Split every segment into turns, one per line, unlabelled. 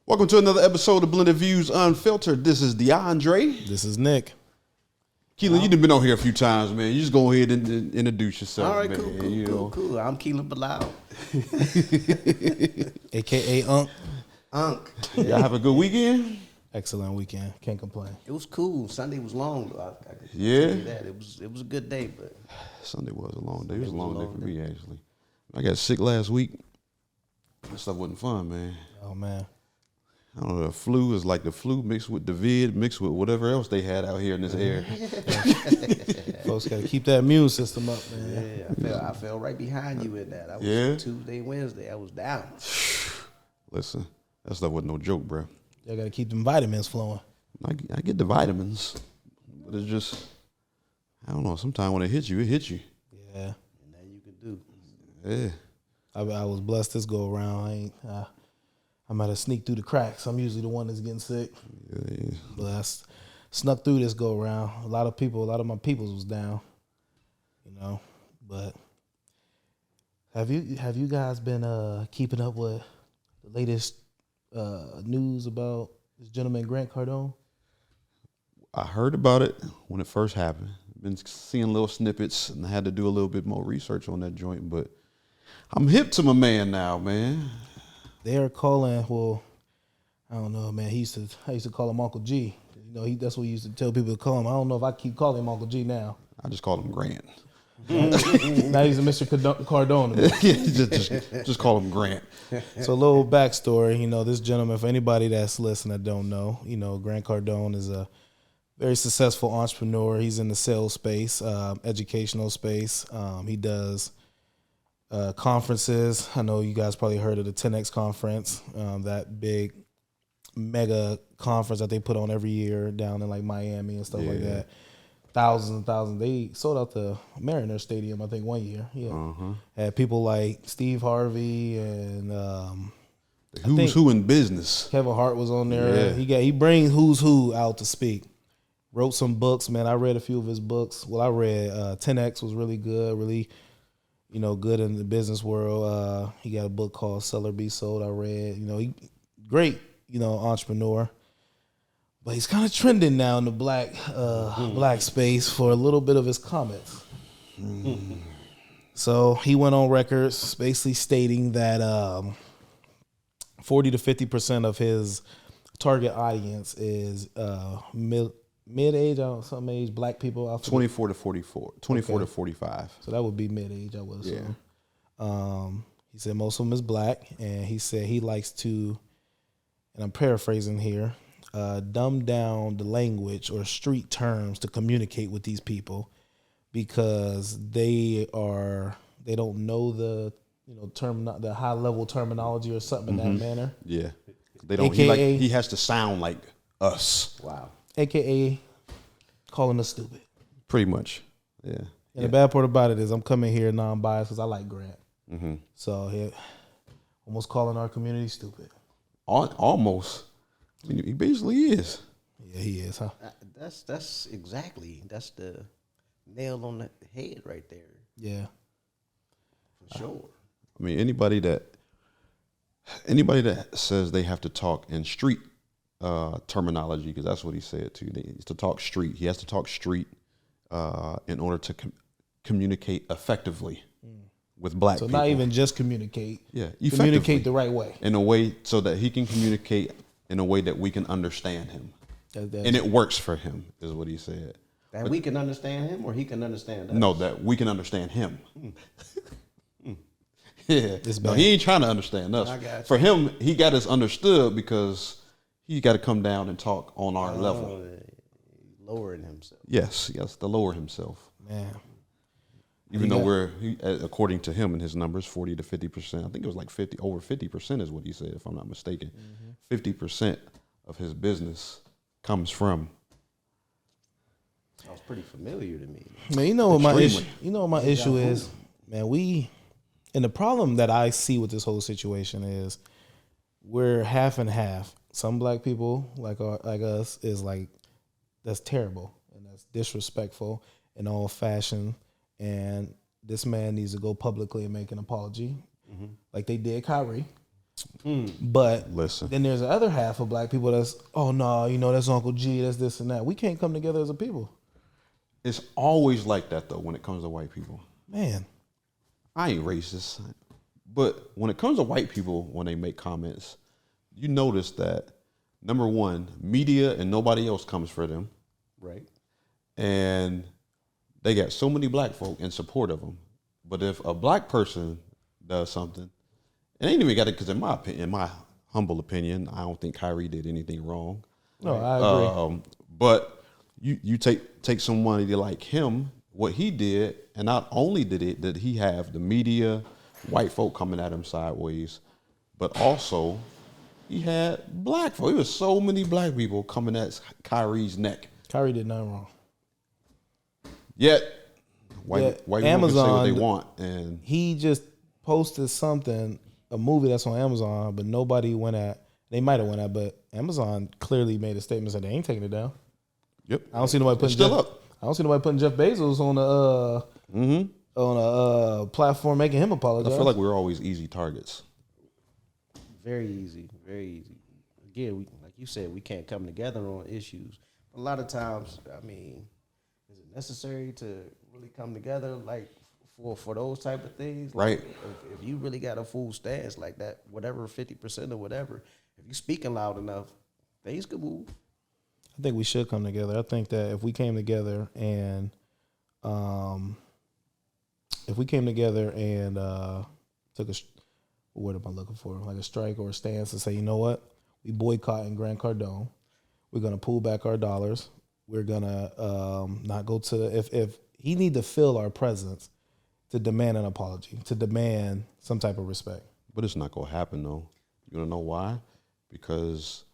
Welcome to another episode of Blended Views Unfiltered. This is DeAndre.
This is Nick.
Keelan, you've been on here a few times, man. You just go ahead and introduce yourself.
All right,
man.
Cool. I'm Keelan Bilal.
AKA Unk.
Y'all have a good weekend?
Excellent weekend. Can't complain.
It was cool. Sunday was long. I can
Yeah?
tell you that. It was a good day, but
Sunday was a long day. It was a long day for me, actually. I got sick last week. That stuff wasn't fun, man.
Oh, man.
I don't know, the flu is like the flu mixed with the vid, mixed with whatever else they had out here in this air.
Folks got to keep that immune system up, man.
yeah, I fell right behind you in that. I was Tuesday, Wednesday. I was down.
Listen, that stuff wasn't no joke, bro.
Y'all got to keep them vitamins flowing.
I get the vitamins, but it's just, I don't know, sometimes when it hits you, it hits you.
Yeah.
And that you can do.
Yeah.
I was blessed this go around. I might have sneaked through the cracks. I'm usually the one that's getting sick.
Yeah.
But I snuck through this go around. A lot of my peoples was down, But have you guys been keeping up with the latest news about this gentleman, Grant Cardone?
I heard about it when it first happened. Been seeing little snippets and I had to do a little bit more research on that joint, but I'm hip to my man now, man.
They're calling, I don't know, man. I used to call him Uncle G. That's what he used to tell people to call him. I don't know if I keep calling him Uncle G now.
I just call him Grant.
Now he's a Mr. Cardone.
just call him Grant.
So a little backstory, this gentleman, for anybody that's listening that don't know, Grant Cardone is a very successful entrepreneur. He's in the sales space, educational space. He does conferences. I know you guys probably heard of the 10X conference, that big mega conference that they put on every year down in like Miami and stuff like that. Thousands and thousands. They sold out the Mariner Stadium, I think, one year. Yeah, had people like Steve Harvey and
the who's who in business.
Kevin Hart was on there. Yeah. He brings who's who out to speak. Wrote some books, man. I read a few of his books. Well, I read 10X was really good, really. Good in the business world. He got a book called Sell or Be Sold. I read. He great. Entrepreneur. But he's kind of trending now in the black space for a little bit of his comments. So he went on record basically stating that 40 to 50% of his target audience is mid-age, some age, black people.
24 to 44, 24 to 45.
So that would be mid-age, I would assume. Yeah. He said most of them is black, and he said he likes to, and I'm paraphrasing here, dumb down the language or street terms to communicate with these people because they don't know the the high level terminology or something in that manner. Yeah,
they don't. AKA, he has to sound like us.
Wow.
AKA calling us stupid.
Pretty much. Yeah.
And the bad part about it is I'm coming here non-biased because I like Grant. Mm-hmm. So almost calling our community stupid.
Almost. I mean, he basically is.
Yeah, he is, huh?
That's the nail on the head right there.
Yeah.
For sure.
I mean, anybody that says they have to talk in street terminology, because that's what he said too. To talk street, he has to talk street in order to communicate effectively with black people.
So not even just communicate.
Yeah,
communicate the right way.
In a way so that he can communicate in a way that we can understand him, and it works for him, is what he said.
That we can understand him, or he can understand us.
No, that we can understand him. Yeah, no, he ain't trying to understand us.
I got you.
For him, he got us understood because he got to come down and talk on our level.
Lowering himself.
Yes, he has to lower himself.
Man.
Even though according to him and his numbers, 40 to 50%. I think it was like over 50% is what he said, if I'm not mistaken. 50% of his business comes from.
Sounds pretty familiar to me.
Man, what my issue is, man, and the problem that I see with this whole situation is we're half and half. Some black people like us is like, that's terrible and that's disrespectful in all fashion. And this man needs to go publicly and make an apology, like they did Kyrie. But
Listen.
then there's the other half of black people that's, oh no, that's Uncle G, that's this and that. We can't come together as a people.
It's always like that though when it comes to white people.
Man.
I ain't racist, but when it comes to white people, when they make comments, you notice that number one, media and nobody else comes for them.
Right.
And they got so many black folk in support of them. But if a black person does something, it ain't even got it, because in my humble opinion, I don't think Kyrie did anything wrong.
No, I agree.
But you take somebody like him, what he did, and not only did he have the media, white folk coming at him sideways, but also he had black folk. There was so many black people coming at Kyrie's neck.
Kyrie did nothing wrong.
Yet white people can say what they want, and
he just posted something, a movie that's on Amazon, but nobody went at. They might have went at, but Amazon clearly made a statement that they ain't taking it down.
Yep,
I don't see nobody putting
still up.
I don't see nobody putting Jeff Bezos on a platform making him apologize.
I feel like we're always easy targets.
Very easy, very easy. Again, like you said, we can't come together on issues. A lot of times, I mean, is it necessary to really come together, like for those type of things?
Right.
Like, if you really got a full stance like that, whatever 50% or whatever, if you speaking loud enough, things could move.
I think we should come together. I think that if we came together and took a, what am I looking for? Like a strike or a stance and say, you know what? We boycotting Grant Cardone. We're going to pull back our dollars. We're going to not go to, if he need to feel our presence to demand an apology, to demand some type of respect.
But it's not going to happen, though. You want to know why? Because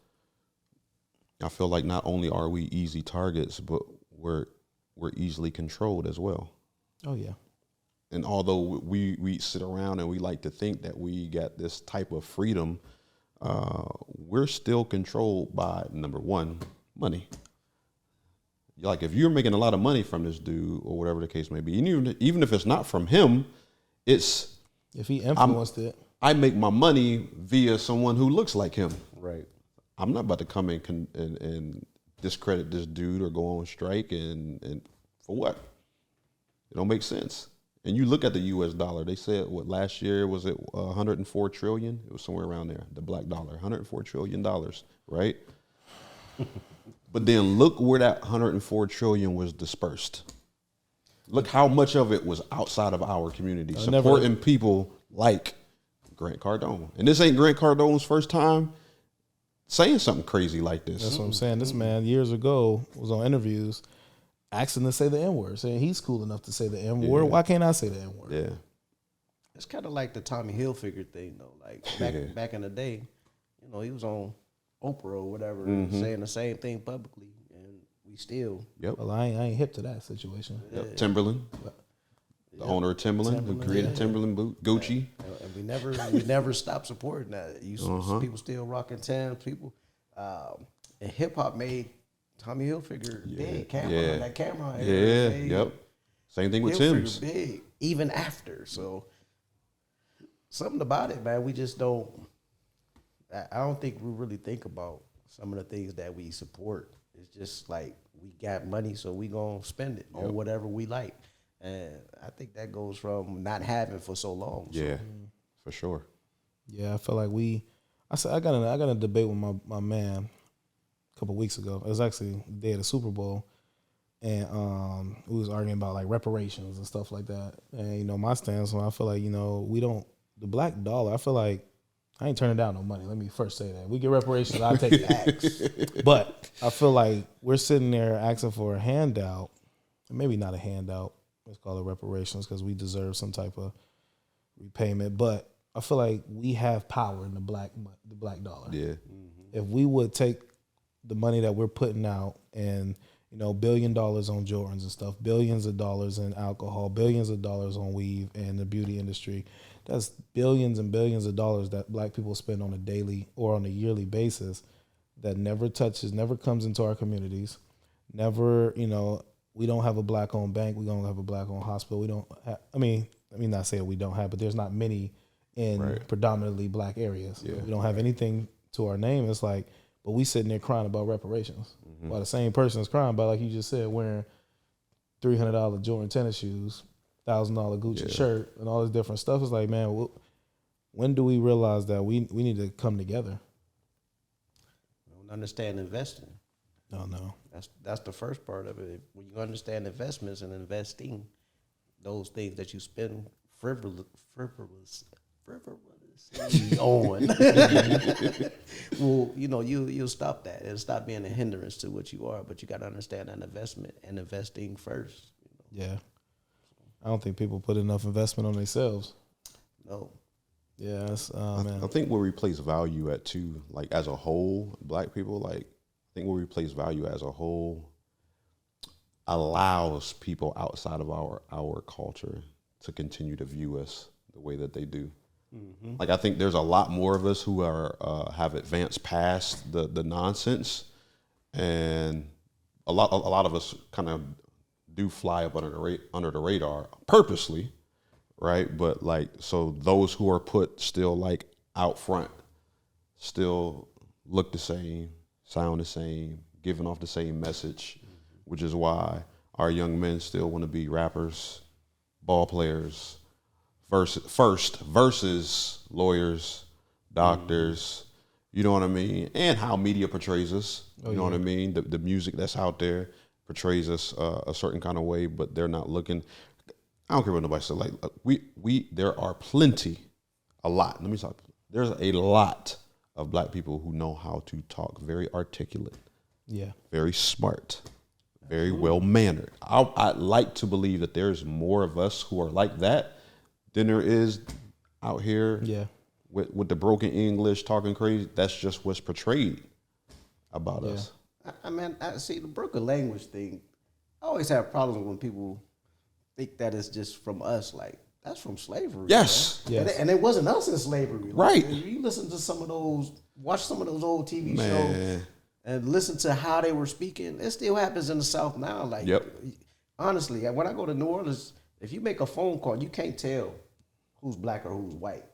I feel like not only are we easy targets, but we're easily controlled as well.
Oh, yeah.
And although we sit around and we like to think that we got this type of freedom, we're still controlled by, number one, money. Like if you're making a lot of money from this dude or whatever the case may be, and even if it's not from him, it's
if he influenced it.
I make my money via someone who looks like him.
Right.
I'm not about to come and discredit this dude or go on strike and for what? It don't make sense. And you look at the U.S. dollar. They said what last year was it 104 trillion? It was somewhere around there. The black dollar, 104 trillion dollars, right? But then look where that 104 trillion was dispersed. Look how much of it was outside of our community, supporting people like Grant Cardone. And this ain't Grant Cardone's first time saying something crazy like this.
That's what I'm saying. This man years ago was on interviews asking to say the N-word, saying he's cool enough to say the N-word. Yeah. Why can't I say the N-word?
Yeah.
It's kind of like the Tommy Hilfiger thing, though. Like back in the day, he was on Oprah or whatever, saying the same thing publicly, and we still.
Yep.
Well, I ain't hip to that situation.
Yep. Timberland, the owner of Timberland, who created Timberland boot, Gucci,
and we never stopped supporting that. People still rocking Timbs. People, and hip hop made Tommy Hilfiger big. That camera.
Yep. Same thing with Tim's.
Big, even after. So something about it, man. We just don't. I don't think we really think about some of the things that we support. It's just like we got money, so we gonna spend it on whatever we like. And I think that goes from not having for so long.
Yeah, for sure.
Yeah, I feel like I got in a debate with my man a couple of weeks ago. It was actually the day of the Super Bowl, and we was arguing about like reparations and stuff like that. And my stance on, I feel like we don't, the black dollar. I feel like I ain't turning down no money. Let me first say that. We get reparations, I'll take the axe. But I feel like we're sitting there asking for a handout, maybe not a handout. Let's call it reparations because we deserve some type of repayment. But I feel like we have power in the black dollar.
Yeah.
If we would take the money that we're putting out and $1 billion on Jordans and stuff, billions of dollars in alcohol, billions of dollars on weave and the beauty industry, that's billions and billions of dollars that black people spend on a daily or on a yearly basis that never comes into our communities. Never, we don't have a black-owned bank. We don't have a black-owned hospital. We don't have, let me not say we don't have, but there's not many in predominantly black areas. We don't have anything to our name. It's like, but we sitting there crying about reparations. While the same person is crying about, like you just said, wearing $300 Jordan tennis shoes, $1,000 Gucci shirt, and all this different stuff. It's like, man, when do we realize that we need to come together?
We don't understand investing.
No.
That's the first part of it. When you understand investments and investing, those things that you spend frivolously on, well, you'll stop that and stop being a hindrance to what you are. But you got to understand that investment and investing first.
Yeah, I don't think people put enough investment on themselves.
No.
Yeah,
man. I think where we place value at too, like as a whole, black people, like I think where we place value as a whole allows people outside of our culture to continue to view us the way that they do. Like I think there's a lot more of us who are have advanced past the nonsense, and a lot of us kind of do fly up under the radar purposely, right? But like, so those who are put still like out front still look the same, sound the same, giving off the same message, which is why our young men still want to be rappers, ball players, versus lawyers, doctors, you know what I mean? And how media portrays us, you know what I mean? The music that's out there portrays us a certain kind of way, but they're not looking. I don't care what nobody said. Like there are there's a lot of black people who know how to talk very articulate, very smart, very well mannered. I'd like to believe that there's more of us who are like that than there is out here with the broken English, talking crazy. That's just what's portrayed about us.
I mean, I see the broken language thing. I always have problems when people think that it's just from us. Like, that's from slavery.
Yes.
And it wasn't us in slavery.
Right.
Like, you listen to watch some of those old TV shows and listen to how they were speaking. It still happens in the South now. Like, honestly, when I go to New Orleans, if you make a phone call, you can't tell who's black or who's white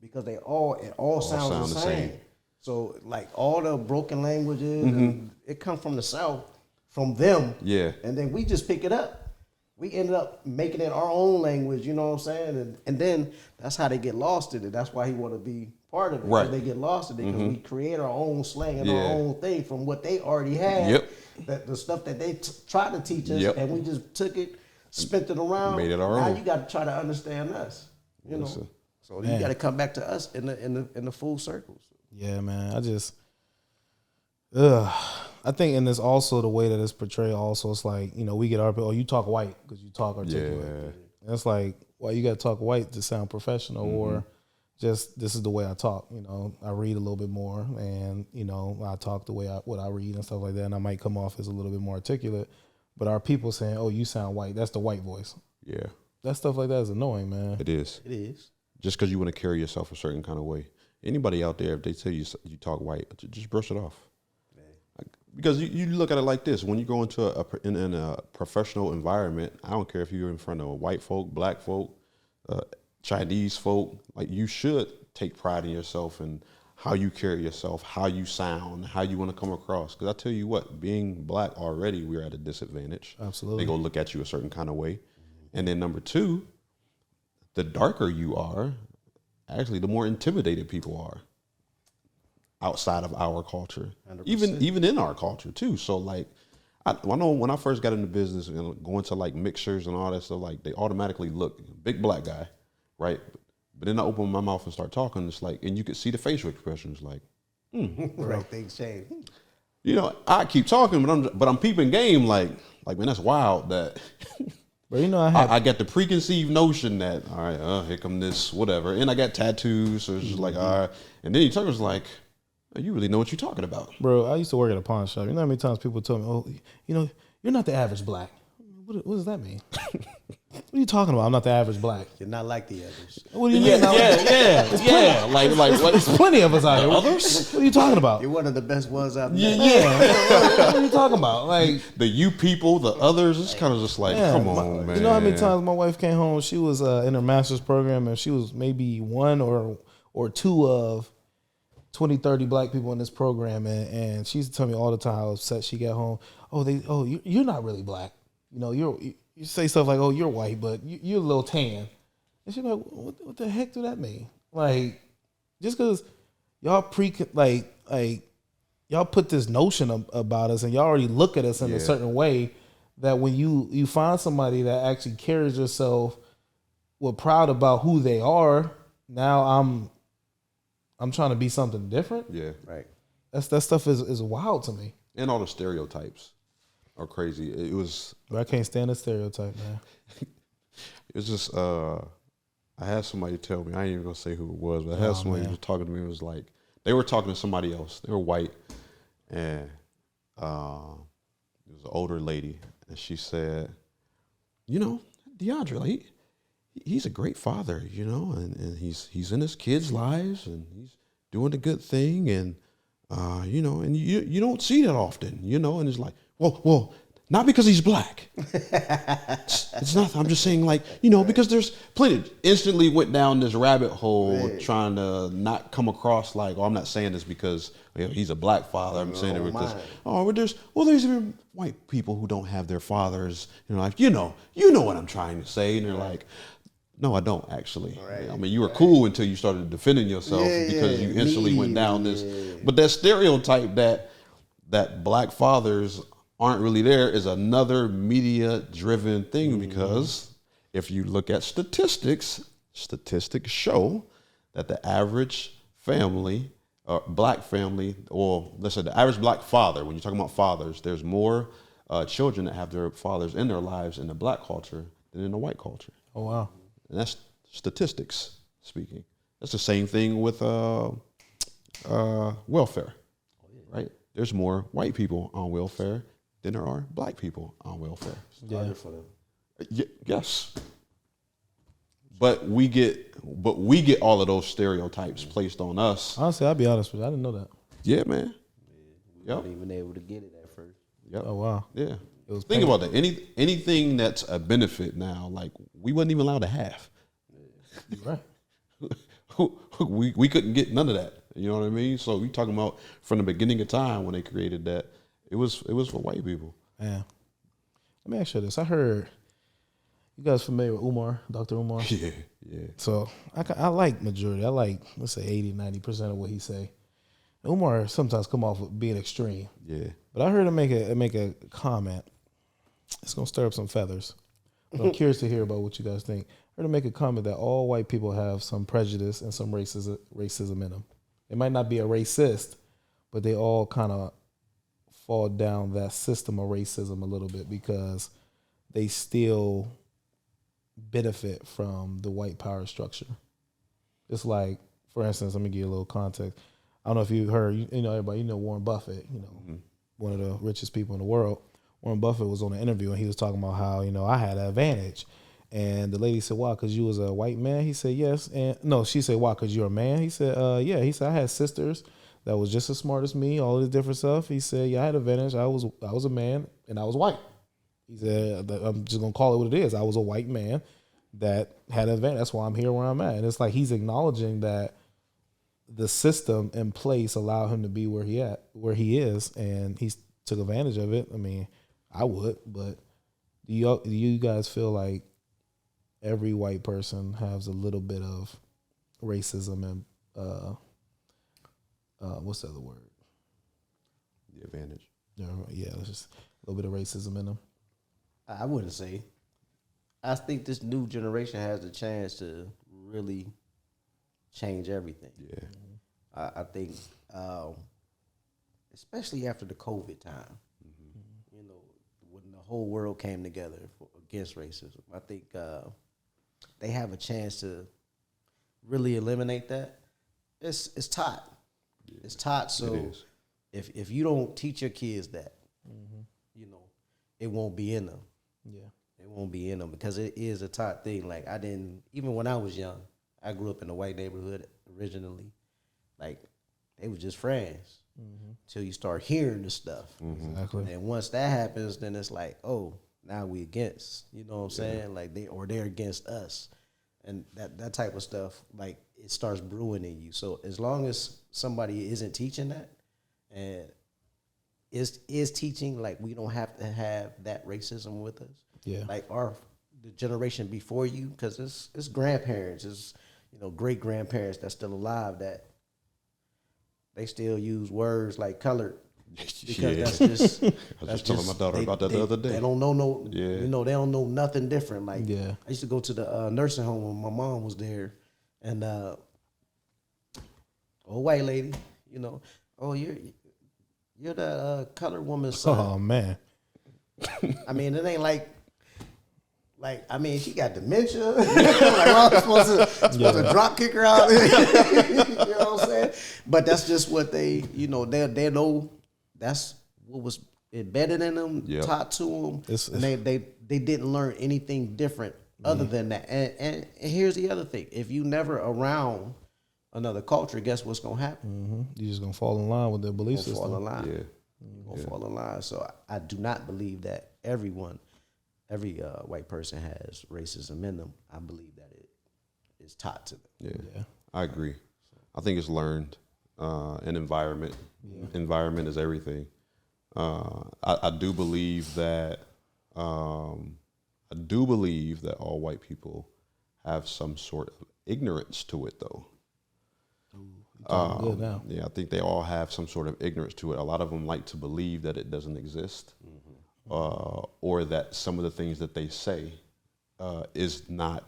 because it all sounds the same. So like all the broken languages, it comes from the South, from them. Yeah. And then we just pick it up. We ended up making it our own language, you know what I'm saying? And then that's how they get lost in it. That's why he want to be part of it. Right. They get lost in it because we create our own slang and our own thing from what they already had. Yep. That the stuff that they tried to teach us, and we just took it, spent it around. Made it our own. Now you got to try to understand us, you know. So you got to come back to us in the full circles.
Yeah, man. I think, and it's also the way that it's portrayed. Also, it's like, we get our you talk white because you talk articulate. Yeah. And it's like, well, you got to talk white to sound professional, or just this is the way I talk. I read a little bit more, and I talk the way what I read and stuff like that, and I might come off as a little bit more articulate. But our people saying, "Oh, you sound white," that's the white voice. Yeah, that stuff like that is annoying, man.
It is.
It is.
Just because you want to carry yourself a certain kind of way. Anybody out there, if they tell you talk white, just brush it off. Because you look at it like this: when you go into in a professional environment, I don't care if you're in front of white folk, black folk, Chinese folk. Like, you should take pride in yourself and how you carry yourself, how you sound, how you want to come across. Because I tell you what, being black already, we're at a disadvantage.
Absolutely,
they go look at you a certain kind of way, and then number two, the darker you are, actually, the more intimidated people are. Outside of our culture, 100%. even in our culture too. So like, I know when I first got into business and going to like mixers and all that stuff, like they automatically look big black guy, right? But then I open my mouth and start talking. It's like, and you could see the facial expressions, like,
right, things change.
I keep talking, but I'm peeping game, like man, that's wild. That,
but
I got the preconceived notion that all right, here come this whatever, and I got tattoos, so it's just like all right, and then you talk, it's like, you really know what you're talking about.
Bro, I used to work at a pawn shop. You know how many times people told me, "Oh, you're not the average black." What does that mean? What are you talking about? I'm not the average black.
You're not like the others.
What do you mean?
Yeah. Like what?
There's plenty of us out here. Others? What are you talking about?
You're one of the best ones out there.
Yeah. What are you talking about? Like
The you people, the others. It's kind of just like, come on, man.
You know how many times my wife came home? She was in her master's program, and she was maybe one or two of 20, 30 black people in this program, and she used to tell me all the time how upset she got home. You're not really black. You know, you say stuff like, oh, you're white, but you're a little tan. And she's like, what the heck do that mean? Like, just because y'all y'all put this notion about us and y'all already look at us in a certain way that when you find somebody that actually carries herself, we're proud about who they are, now I'm trying to be something different.
Yeah.
Right.
That stuff is wild to me.
And all the stereotypes are crazy. It was.
But I can't stand the stereotype, man.
It was just. I had somebody tell me. I ain't even gonna say who it was, but I had somebody who was talking to me. It was like they were talking to somebody else. They were white, and it was an older lady, and she said, "You know, DeAndre, like he's a great father, you know, and he's in his kids' lives, and he's doing a good thing, and you know, and you don't see that often, you know." And it's like, well, not because he's black. It's not. I'm just saying, like, you know, because there's plenty. Instantly went down this rabbit hole trying to not come across like, oh, I'm not saying this because he's a black father. I'm saying it because there's even white people who don't have their fathers. You know, like you know what I'm trying to say, and they're like, no, I don't actually. Right. I mean, you were cool until you started defending yourself because you instantly went down this. But that stereotype that black fathers aren't really there is another media-driven thing because if you look at statistics show that the average family, black family, or let's say the average black father, when you're talking about fathers, there's more children that have their fathers in their lives in the black culture than in the white culture.
Oh, wow.
And that's statistics speaking. That's the same thing with welfare, right? There's more white people on welfare than there are black people on welfare.
Harder for them.
Yes. But we get all of those stereotypes placed on us.
Honestly, I'll be honest with you. I didn't know that.
Yeah, man.
We weren't even able to get it at first.
Yep.
Oh, wow.
Yeah. Think about that. Anything that's a benefit now, like we wasn't even allowed to have.
Right.
we couldn't get none of that. You know what I mean? So we talking about from the beginning of time when they created that, it was for white people.
Yeah. Let me ask you this. I heard you guys familiar with Umar, Dr. Umar?
Yeah.
So I like majority. I like, let's say 80, 90% of what he say. Umar sometimes come off with being extreme.
Yeah.
But I heard him make a comment. It's gonna stir up some feathers. But I'm curious to hear about what you guys think. I heard him make a comment that all white people have some prejudice and some racism in them. They might not be a racist, but they all kind of fall down that system of racism a little bit because they still benefit from the white power structure. It's like, for instance, let me give you a little context. I don't know if you heard, you know, everybody, you know Warren Buffett, you know, one of the richest people in the world. Warren Buffett was on an interview and he was talking about how, you know, I had an advantage. And the lady said, why? Because you was a white man? He said, yes. And no, she said, why? Because you're a man? He said, yeah. He said, I had sisters that was just as smart as me, all this different stuff. He said, yeah, I had an advantage. I was a man and I was white. He said, I'm just going to call it what it is. I was a white man that had an advantage. That's why I'm here where I'm at. And it's like he's acknowledging that the system in place allowed him to be where he is, and he took advantage of it. I mean, I would, but do you guys feel like every white person has a little bit of racism and what's the other word?
The advantage.
Yeah, it's just a little bit of racism in them.
I wouldn't say. I think this new generation has the chance to really change everything.
Yeah.
I think, especially after the COVID time, you know, when the whole world came together against racism, I think they have a chance to really eliminate that. It's taught. Yeah. It's taught. So if you don't teach your kids that, you know, it won't be in them.
Yeah.
It won't be in them because it is a top thing. Like I didn't even when I was young. I grew up in a white neighborhood originally. Like they were just friends until you start hearing the stuff.
Exactly.
And once that happens, then it's like, oh, now we against. You know what I'm saying? Like they're against us, and that type of stuff. Like it starts brewing in you. So as long as somebody isn't teaching that, and is teaching, like we don't have to have that racism with us.
Yeah.
Like the generation before you, because it's grandparents, it's great grandparents that's still alive that they still use words like colored because that's just.
I was just telling my daughter about that the other day.
They don't know they don't know nothing different. Like
Yeah.
I used to go to the nursing home when my mom was there, and old white lady, oh you're the colored woman's son.
Oh man.
I mean, it ain't like I mean, she got dementia. Like, well, I'm supposed to drop kick her out. You know what I'm saying? But that's just what they know. That's what was embedded in them, taught to them. And they didn't learn anything different other than that. And here's the other thing: if you never around another culture, guess what's gonna happen?
You're just gonna fall in line with their belief system.
Fall in line. You're gonna fall in line. So I do not believe that every white person has racism in them. I believe that it is taught to them.
Yeah.
I agree. I think it's learned. An environment. Environment is everything. I do believe that. I do believe that all white people have some sort of ignorance to it, though.
Good now.
Yeah, I think they all have some sort of ignorance to it. A lot of them like to believe that it doesn't exist, or that some of the things that they say is not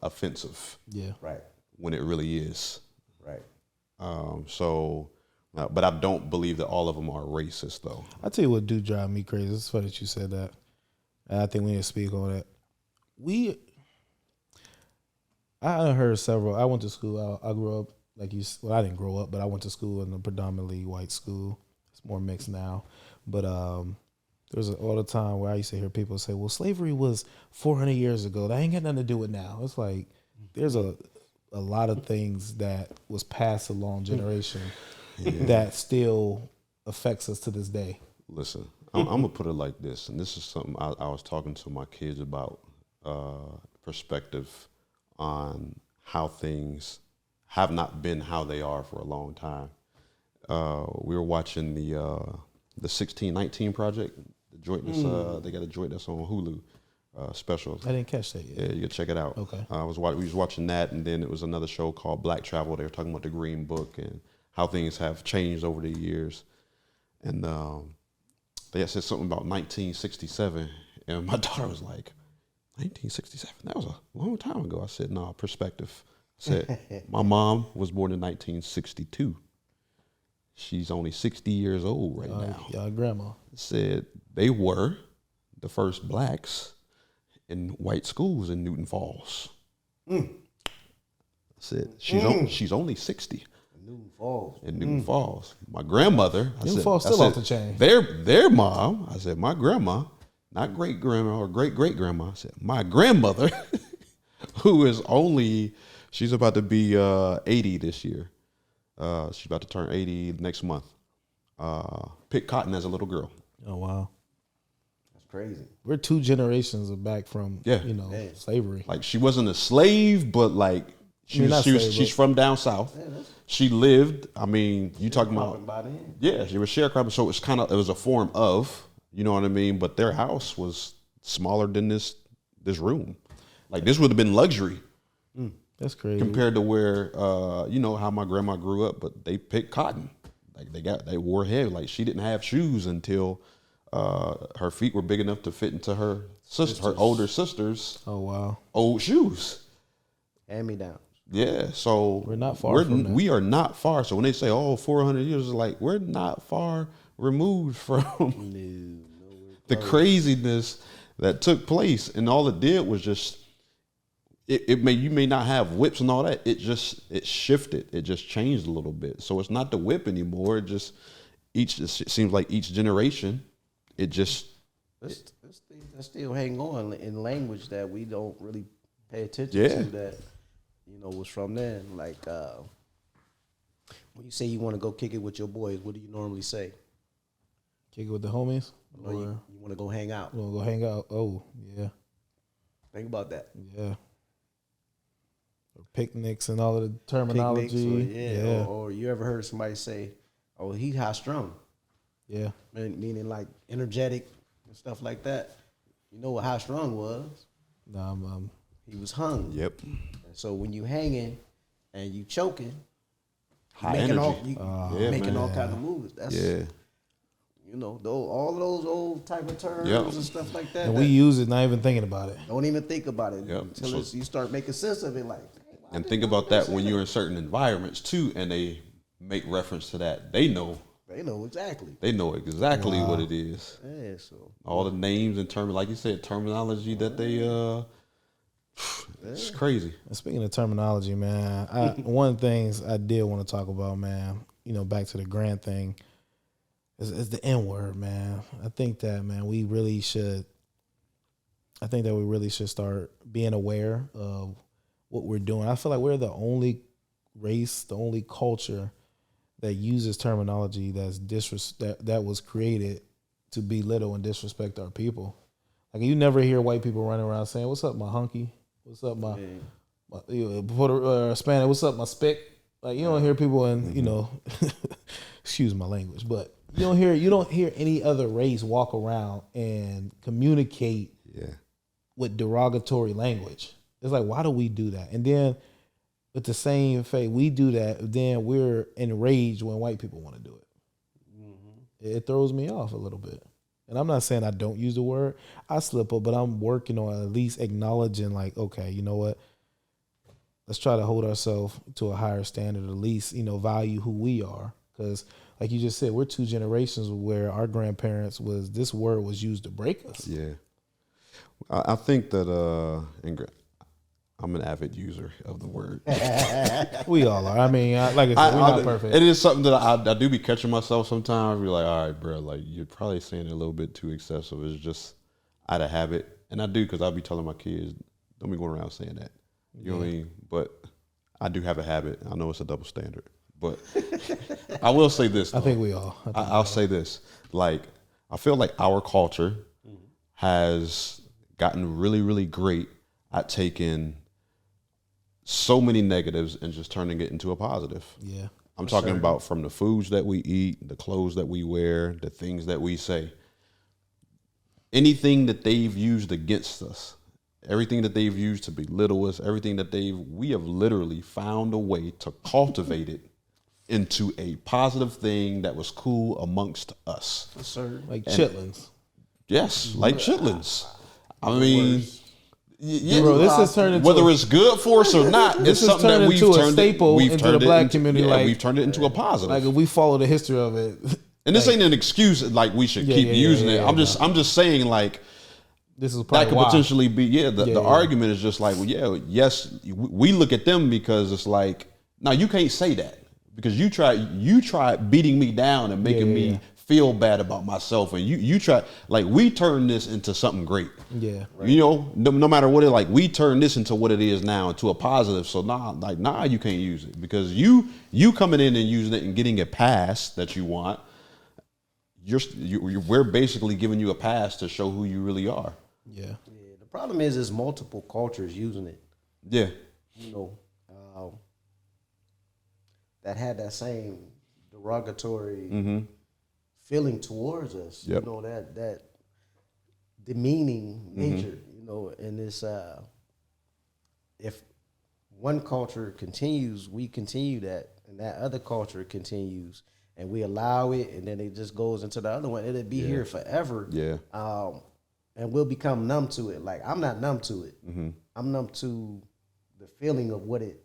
offensive.
Yeah.
Right.
When it really is.
Right.
But I don't believe that all of them are racist, though.
I tell you what do drive me crazy. It's funny that you said that. And I think we need to speak on that. I heard several. I went to school. I grew up like you. Well, I didn't grow up, but I went to school in a predominantly white school. It's more mixed now, but there was all the time where I used to hear people say, "Well, slavery was 400 years ago. That ain't got nothing to do with now." It's like there's a lot of things that was passed along generation that still affects us to this day.
Listen, I'm gonna put it like this, and this is something I was talking to my kids about, perspective on how things have not been how they are for a long time. We were watching the 1619 Project, the joint that's, they got a joint that's on Hulu, special.
I didn't catch that yet.
Yeah, you can check it out.
Okay.
We was watching that, and then it was another show called Black Travel. They were talking about the Green Book and how things have changed over the years. And they had said something about 1967, and my daughter was like, 1967? That was a long time ago. I said, no, perspective. I said, my mom was born in 1962. She's only 60 years old right now.
Y'all grandma.
I said, they were the first blacks in white schools in Newton Falls. I said, she's only 60.
Newton Falls.
In Newton Falls. My grandmother,
Newton Falls still off the chain.
Their mom, I said, my grandma, not great grandma or great great grandma. I said, my grandmother, who is she's about to be 80 this year. She's about to turn 80 next month. Picked cotton as a little girl.
Oh wow.
That's crazy.
We're 2 generations back from slavery.
Like she wasn't a slave, but like she's from down south. Yeah, she lived. I mean, you talking about? She was sharecropping. So it was a form of, you know what I mean. But their house was smaller than this room. Like this would have been luxury.
That's crazy.
Compared to where how my grandma grew up, but they picked cotton. Like they wore heavy. Like she didn't have shoes until her feet were big enough to fit into her older sister's old shoes.
Hand me down.
Yeah, so
we're not far from that.
We are not far. So when they say, 400 years, like we're not far removed from the craziness that took place. And all it did was just, you may not have whips and all that. It shifted. It just changed a little bit. So it's not the whip anymore. It seems like each generation, it's
there's things that still hang on in language that we don't really pay attention
Yeah.
to that, was from then. Like, when you say you want to go kick it with your boys, what do you normally say?
Kick it with the homies?
Or you want to go hang out?
You want to go hang out? Oh, yeah.
Think about that.
Yeah. Or picnics and all of the terminology.
Picnics or you ever heard somebody say, oh, he's high strung?
Yeah.
Meaning like energetic and stuff like that. You know what high strung was?
Nah,
he was hung.
Yep.
And so when you hanging and you choking,
High
making
energy.
all kind of moves. That's all of those old type of terms and stuff like that.
And we use it not even thinking about it.
Don't even think about it
Yep.
until you start making sense of it. Like,
And think about that when you're in certain environments too, and they make reference to that. They know
exactly.
They know exactly what it is.
Yeah, so
all the names and like you said, terminology that they it's crazy.
Speaking of terminology, man, one of the things I did want to talk about, man, back to the Grant thing, is the N word, man. I think that, man, we really should start being aware of what we're doing. I feel like we're the only race, the only culture that uses terminology that was created to belittle and disrespect our people. Like, you never hear white people running around saying, "What's up, my hunky? What's up, my Spanish? What's up, my spick?" Like, you don't hear people in excuse my language, but you don't hear any other race walk around and communicate with derogatory language. It's like, why do we do that? And then with the same fate, we do that, then we're enraged when white people want to do it. Mm-hmm. It throws me off a little bit. And I'm not saying I don't use the word. I slip up, but I'm working on at least acknowledging, like, okay, you know what? Let's try to hold ourselves to a higher standard, at least, value who we are. Because, like you just said, we're two generations where our grandparents this word was used to break us.
Yeah. I think that, I'm an avid user of the word.
We all are. I mean, like I said, we're not perfect.
It is something that I do be catching myself sometimes. I be like, all right, bro, like, you're probably saying it a little bit too excessive. It's just out of habit. And I do, because I'll be telling my kids, don't be going around saying that. You know what I mean? But I do have a habit. I know it's a double standard. But I will say this, though.
I think we all.
I'll say this. Like, I feel like our culture has gotten really, really great at taking so many negatives and just turning it into a positive.
Yeah.
I'm talking about from the foods that we eat, the clothes that we wear, the things that we say. Anything that they've used against us, everything that they've used to belittle us, everything that we have literally found a way to cultivate it into a positive thing that was cool amongst us.
Sir.
Like chitlins.
Yes, like chitlins. I mean,
bro, this has turned into
whether it's good for us or not, it's something that we've turned
a staple into the black community.
Like, we've turned it into a positive.
Like, if we follow the history of it,
and this ain't an excuse. Like, we should keep using it. I'm just saying, like,
this is
that could potentially be. The argument is just like, well, yes, we look at them because it's like, no, you can't say that because you tried beating me down and making me feel bad about myself, and you try, like, we turn this into something great.
Yeah,
right. No matter what it, like, we turn this into what it is now, into a positive. So nah, you can't use it because you coming in and using it and getting a pass that you want. We're basically giving you a pass to show who you really are.
Yeah. The problem is multiple cultures using it.
Yeah.
That had that same derogatory feeling towards us.
Yep.
That demeaning nature. And this if one culture continues, we continue that, and that other culture continues, and we allow it, and then it just goes into the other one. It'll be here forever.
Yeah.
And we'll become numb to it. Like, I'm not numb to it.
Mm-hmm.
I'm numb to the feeling of what it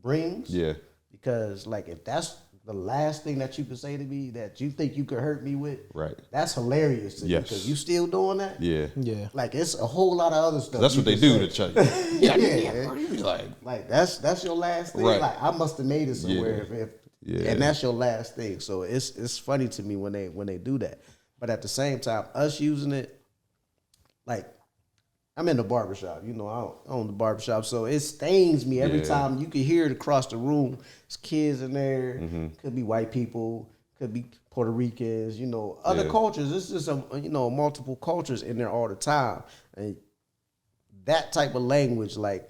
brings.
Yeah.
Because, like, if that's the last thing that you could say to me that you think you could hurt me with,
right?
That's hilarious to me because you still doing that.
Yeah.
Like, it's a whole lot of other stuff.
That's what they do to Chuck.
Like that's your last thing.
Right.
Like, I must have made it somewhere and that's your last thing. So it's funny to me when they do that. But at the same time, us using it, like, I'm in the barbershop. You know, I own the barbershop, so it stings me every time. You can hear it across the room. There's kids in there. Could be white people. Could be Puerto Ricans. You know, other cultures. It's just multiple cultures in there all the time, and that type of language, like,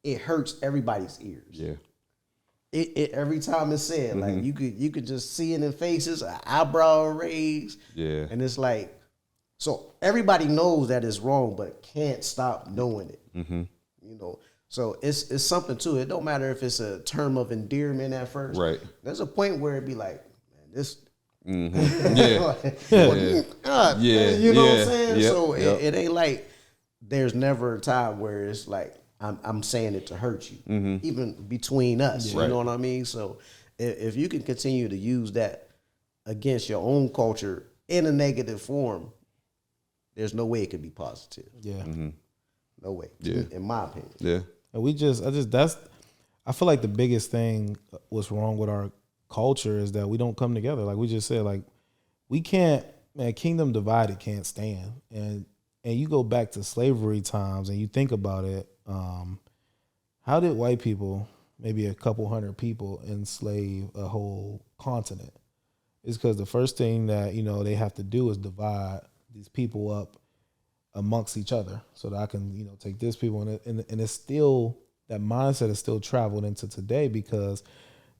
it hurts everybody's ears.
Yeah.
It every time it's said, like, you could just see it in faces, an eyebrow raised.
Yeah.
And it's like, so everybody knows that it's wrong, but can't stop knowing it. You know, so it's something to it. It don't matter if it's a term of endearment at first.
Right.
There's a point where it'd be like, man, this.
Yeah.
You know what I'm saying?
Yep.
So it ain't like there's never a time where it's like I'm saying it to hurt you, even between us. You know what I mean? So if you can continue to use that against your own culture in a negative form, there's no way it could be positive.
Yeah.
No way.
Yeah.
In my opinion.
Yeah.
And I feel like the biggest thing what's wrong with our culture is that we don't come together. Like we just said, like, we can't, man, kingdom divided can't stand. And you go back to slavery times and you think about it, how did white people, maybe a couple hundred people, enslave a whole continent? It's because the first thing that, they have to do is divide these people up amongst each other so that I can, take this people. And it's still, that mindset is still traveled into today because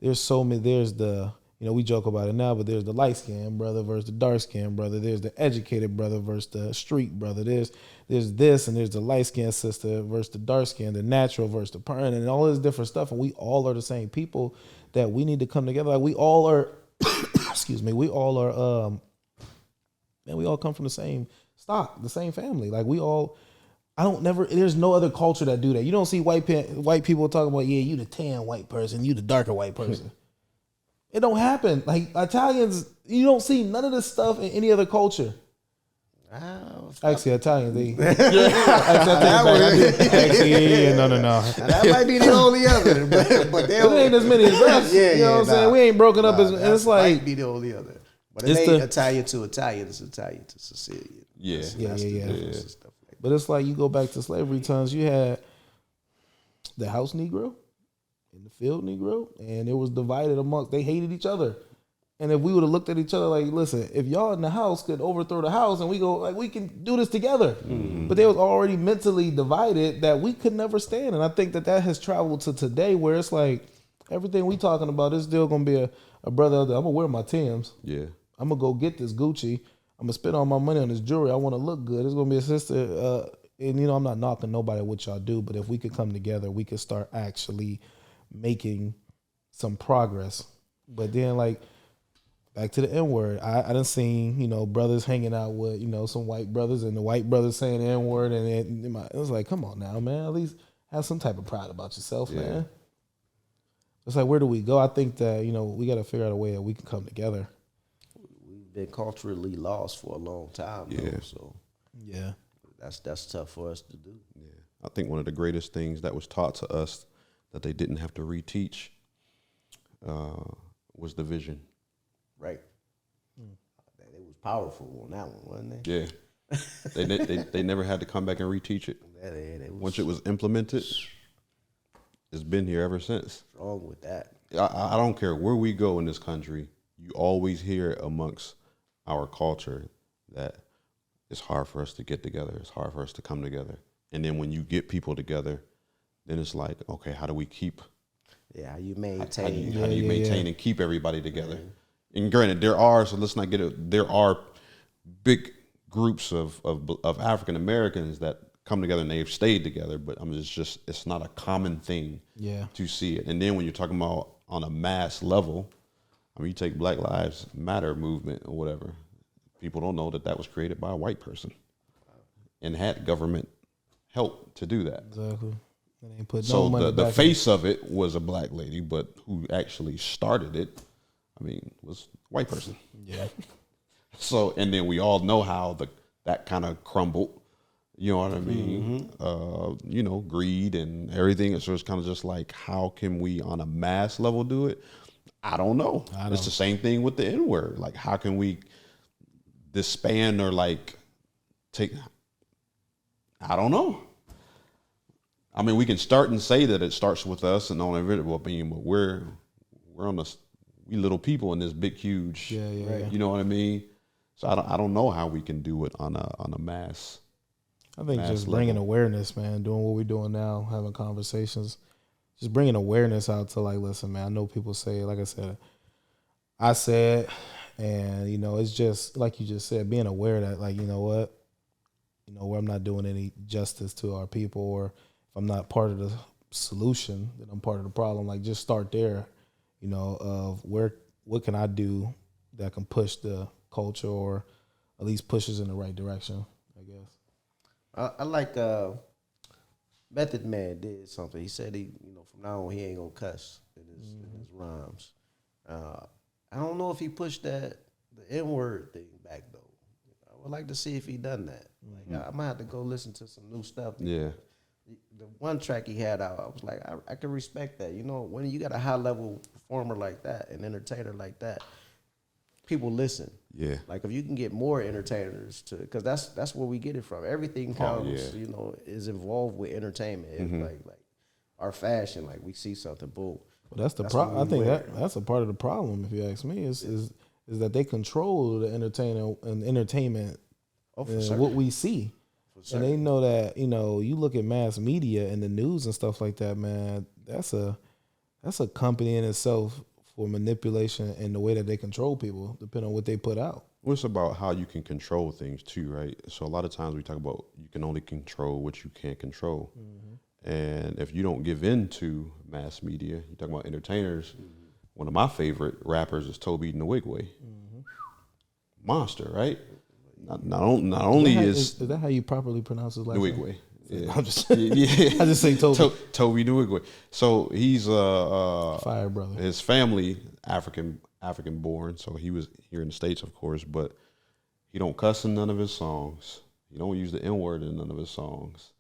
there's so many, there's the, we joke about it now, but there's the light-skinned brother versus the dark-skinned brother. There's the educated brother versus the street brother. There's this, and there's the light-skinned sister versus the dark-skinned, the natural versus the permanent, and all this different stuff. And we all are the same people that we need to come together. Like we all are, excuse me, we all are, we all come from the same stock, the same family. Like we all, there's no other culture that do that. You don't see white people talking about, you the tan white person, you the darker white person. It don't happen. Like Italians, you don't see none of this stuff in any other culture. Actually, Italians, they. No.
That might be the only other, but
there ain't as many as us. You know what I'm saying? We ain't broken up as, and it's like.
Might be the only other. But it ain't Italian to Italian, it's Italian to Sicilian.
Yeah.
And stuff like that.
But it's like you go back to slavery times, you had the house Negro and the field Negro, and it was divided amongst, they hated each other. And if we would have looked at each other like, listen, if y'all in the house could overthrow the house and we go, like, we can do this together. But they was already mentally divided that we could never stand. And I think that has traveled to today where it's like, everything we talking about is still going to be a brother. I'm going to wear my Timbs.
Yeah.
I'm going to go get this Gucci. I'm going to spend all my money on this jewelry. I want to look good. It's going to be a sister. And, I'm not knocking nobody what y'all do, but if we could come together, we could start actually making some progress. But then, like, back to the N-word, I done seen, brothers hanging out with, some white brothers and the white brothers saying the N-word. And it was like, come on now, man. At least have some type of pride about yourself, man. It's like, where do we go? I think that, we got to figure out a way that we can come together.
We've been culturally lost for a long time, though, so
yeah,
that's tough for us to do.
Yeah, I think one of the greatest things that was taught to us that they didn't have to reteach was the vision.
Right. It was powerful on that one, wasn't it?
Yeah. They never had to come back and reteach it. Once it was implemented, it's been here ever since.
What's wrong with that?
I don't care where we go in this country, you always hear amongst our culture that it's hard for us to get together. It's hard for us to come together. And then when you get people together, then it's like, okay, how do we keep?
Yeah, how you maintain?
How do you maintain and keep everybody together? And granted, there are big groups of African Americans that come together and they've stayed together, but it's not a common thing to see it. And then when you're talking about on a mass level, I mean, you take Black Lives Matter movement or whatever, people don't know that was created by a white person and had government help to do that.
Exactly. And they put
so the face of it was a black lady, but who actually started it, was a white person.
Yeah.
So, and then we all know how that kind of crumbled. You know what I mean? Greed and everything. So it's kind of just like, how can we on a mass level do it? I don't know. It's the same thing with the N-word. Like, how can we disband or like I don't know. I mean, we can start and say that it starts with us and on every well being, but we're on we little people in this big, huge.
Yeah.
You know what I mean? So I don't know how we can do it on a mass.
I think just bringing awareness, man, doing what we're doing now, having conversations, just bringing awareness out to like, listen, man, I know people say it, like I said, and you know, it's just like you just said, being aware that like, you know what, where I'm not doing any justice to our people, or if I'm not part of the solution, then I'm part of the problem. Like just start there, you know, of what can I do that can push the culture or at least pushes in the right direction, I guess.
I like Method Man did something. He said from now on he ain't gonna cuss in his rhymes. I don't know if he pushed the N-word thing back though. I would like to see if he done that. Like I might have to go listen to some new stuff.
Yeah.
The one track he had out, I was like, I can respect that. You know, when you got a high level performer like that, an entertainer like that, people listen. Yeah. Like if you can get more entertainers because that's where we get it from. Everything comes, is involved with entertainment. Like our fashion, like we see something, boom.
Well, that's the problem. I think that's a part of the problem, if you ask me, is that they control the entertainment and what we see. And they know that, you look at mass media and the news and stuff like that, man, that's a company in itself for manipulation and the way that they control people, depending on what they put out.
Well, it's about how you can control things too, right? So a lot of times we talk about you can only control what you can't control. And if you don't give in to mass media, you talk about entertainers, one of my favorite rappers is Toby the Wigway. Monster, right? Not only is
that how you properly pronounce his last name?
Wigway. Yeah.
I just say Toby.
Toby the Wigway. So he's
fire brother.
His family African born, so he was here in the States, of course, but he don't cuss in none of his songs. He don't use the N-word in none of his songs.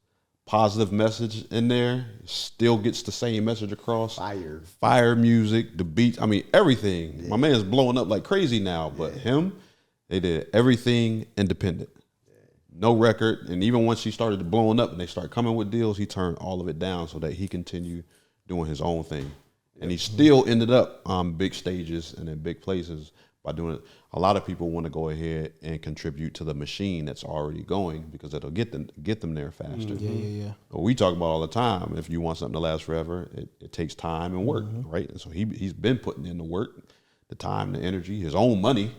Positive message in there, still gets the same message across. Fire music, the beats, I mean everything. Yeah. My man's blowing up like crazy now, but they did everything independent. No record, and even once he started blowing up and they started coming with deals, he turned all of it down so that he continued doing his own thing. And he still ended up on big stages and in big places by doing it. A lot of people want to go ahead and contribute to the machine that's already going because it'll get them there faster.
Yeah.
But we talk about all the time, if you want something to last forever, it takes time and work, right? And so he's been putting in the work, the time, the energy, his own money,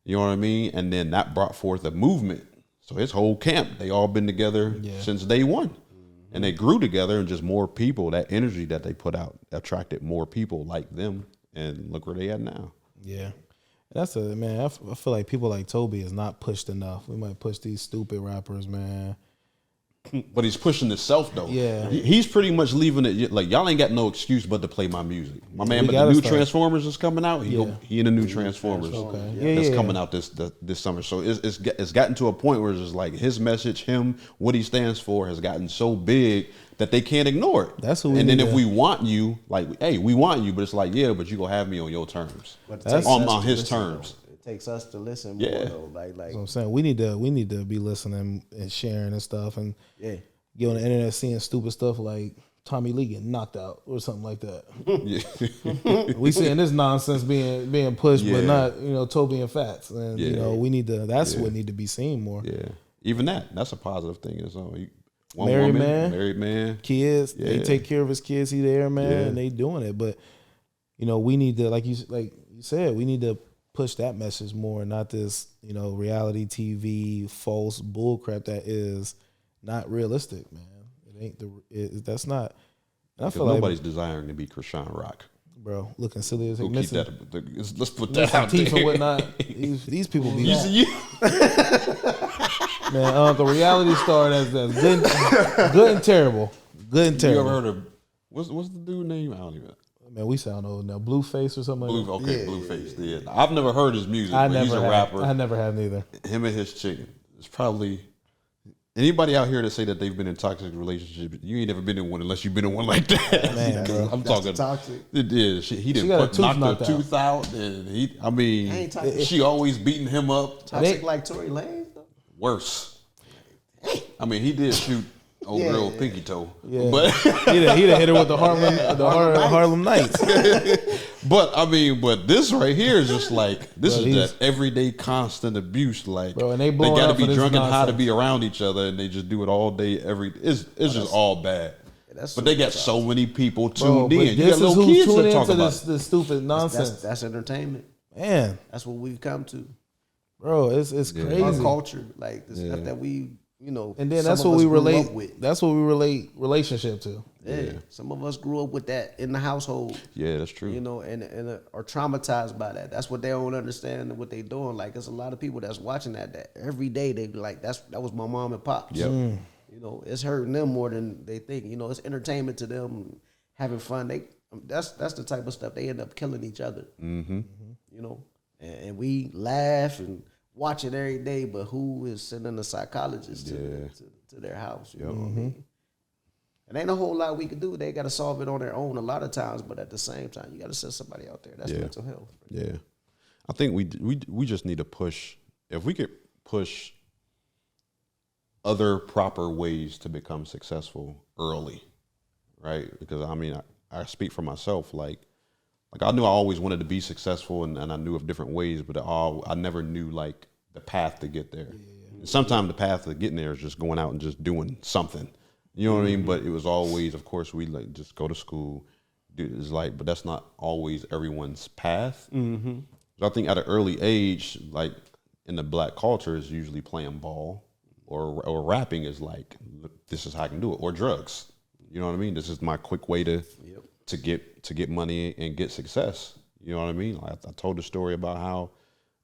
you know what I mean? And then that brought forth a movement. So his whole camp, they all been together since day one. And they grew together, and just more people, that energy that they put out attracted more people like them. And look where they at now.
Yeah. That's man, I feel like people like Toby is not pushed enough. We might push these stupid rappers, man.
But he's pushing himself, though.
Yeah.
He's pretty much leaving it, like, y'all ain't got no excuse but to play my music. My man, but the new Transformers is coming out. He in the new Transformers that's coming out this summer. So it's gotten to a point where it's just like his message, what he stands for has gotten so big that they can't ignore it.
That's who we
And then if we want you, like, hey, we want you, but it's like, yeah, but you gonna have me on your terms. On his terms.
It takes us to listen more though. Like
that's what I'm saying. We need to be listening and sharing and stuff, and get on the internet seeing stupid stuff like Tommy Lee getting knocked out or something like that. We seeing this nonsense being pushed, but not Toby and Fats, and we need to. That's what need to be seen more.
Yeah, even that's a positive thing. So
married
married man,
kids. They take care of his kids. He there, man, and they doing it. But we need to, like you said, we need to push that message more, not this, reality TV false bullcrap that is not realistic, man. It ain't that's not. I feel
nobody's desiring to be Krishan Rock,
bro. Looking silly as heck.
Let's put that out
teeth
there.
And whatnot. These people be man. The reality star that's good and terrible. Good and terrible.
You ever heard of what's the dude name? I don't even.
Man, we sound old now. Blueface or something like that.
Blueface. Yeah. I've never heard his music, but he's a rapper.
I never have neither.
Him and his chick. It's probably anybody out here that say that they've been in toxic relationships. You ain't never been in one unless you've been in one like that.
Man, bro.
I'm talking
toxic.
It is. He didn't knock her tooth out, and she always beating him up.
Toxic like Tory Lanez though.
Worse. I mean, he did shoot old girl pinky toe.
Yeah.
But
he done hit her with the Harlem Nights.
but this right here is just like this
Bro,
is that everyday constant abuse. Like,
bro, and they
got to
for
be
this
drunk and high to
nonsense.
be around each other, and they just do it all day. It's just all bad. But they got so many people tuned in. You got little kids that talk about
this stupid nonsense.
That's entertainment.
Man,
That's what we've come to.
bro, it's crazy.
Our culture, like the stuff that we,
and then that's what we relate. That's what we relate relationship to.
Yeah. Some of us grew up with that in the household.
Yeah, that's true.
And are traumatized by that. That's what they don't understand what they doing. Like, there's a lot of people that's watching that every day. They be like, that was my mom and pop.
Yep.
It's hurting them more than they think. It's entertainment to them, having fun. That's the type of stuff they end up killing each other.
Mm-hmm.
And we laugh and watch it every day, but who is sending a psychologist to their house? You know what I mean? And ain't a whole lot we can do. They got to solve it on their own a lot of times, but at the same time, you got to send somebody out there. That's mental health.
Yeah, I think we just need to push. If we could push other proper ways to become successful early, right? Because I mean, I speak for myself. Like I knew I always wanted to be successful, and I knew of different ways, but I never knew like the path to get there. And sometimes the path to getting there is just going out and just doing something. You know what I mean? But it was always, of course, we like just go to school, do this, like, but that's not always everyone's path. Mm-hmm. So I think at an early age, like in the black culture, is usually playing ball, or rapping is like, this is how I can do it, or drugs. You know what I mean? This is my quick way to get money and get success. You know what I mean? Like I told the story about how,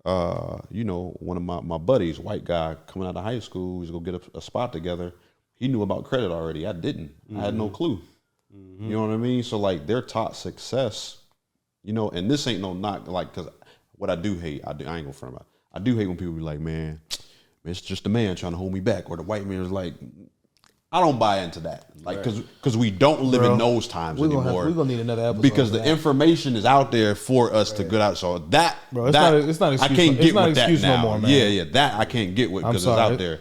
one of my buddies, white guy, coming out of high school, he's gonna get a spot together. He knew about credit already. I didn't. I had no clue. You know what I mean? So like they're taught success, and this ain't no knock. Like, cause what I do hate, I ain't gonna front about. I do hate when people be like, man, it's just the man trying to hold me back, or the white man is like, I don't buy into that. Like, cause we don't live in those times anymore.
We're gonna need another episode
because the information is out there for us to get out. So that,
it's not excuse.
I can't get with that now.
No more, man.
Yeah, that I can't get with because it's out there.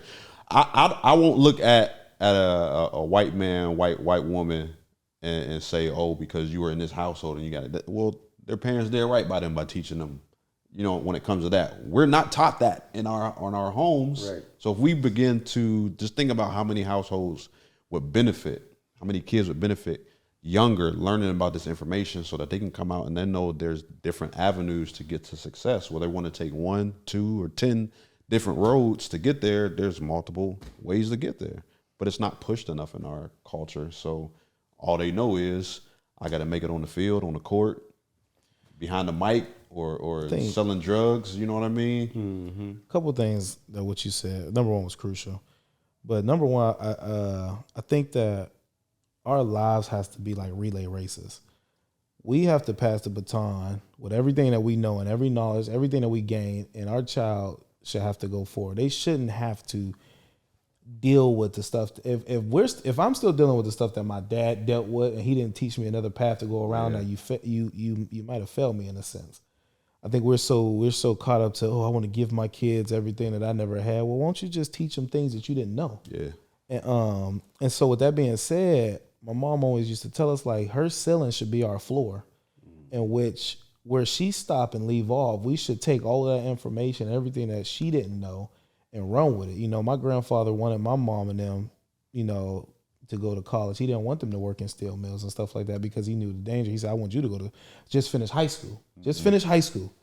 I won't look at a white man, white woman, and say, oh, because you were in this household and you got it. Well, their parents did right by them by teaching them. When it comes to that, we're not taught that on our homes. Right. So if we begin to just think about how many households would benefit, how many kids would benefit younger learning about this information, so that they can come out and then know there's different avenues to get to success. Whether they want to take 1, 2, or 10 different roads to get there, there's multiple ways to get there. But it's not pushed enough in our culture. So all they know is I got to make it on the field, on the court, behind the mic, or selling drugs. You know what I mean?
Mm-hmm. A couple of things that what you said. Number one was crucial, but number one, I think that our lives has to be like relay races. We have to pass the baton with everything that we know and every knowledge, everything that we gain, and our child should have to go forward. They shouldn't have to deal with the stuff. If I'm still dealing with the stuff that my dad dealt with, and he didn't teach me another path to go around, now you might have failed me in a sense. I think we're so caught up to, I want to give my kids everything that I never had. Well, won't you just teach them things that you didn't know? Yeah. And so with that being said, my mom always used to tell us like her ceiling should be our floor, in which where she stop and leave off, we should take all of that information, everything that she didn't know, and run with it. My grandfather wanted my mom and them, to go to college. He didn't want them to work in steel mills and stuff like that because he knew the danger. He said, I want you to just finish high school. Just finish high school.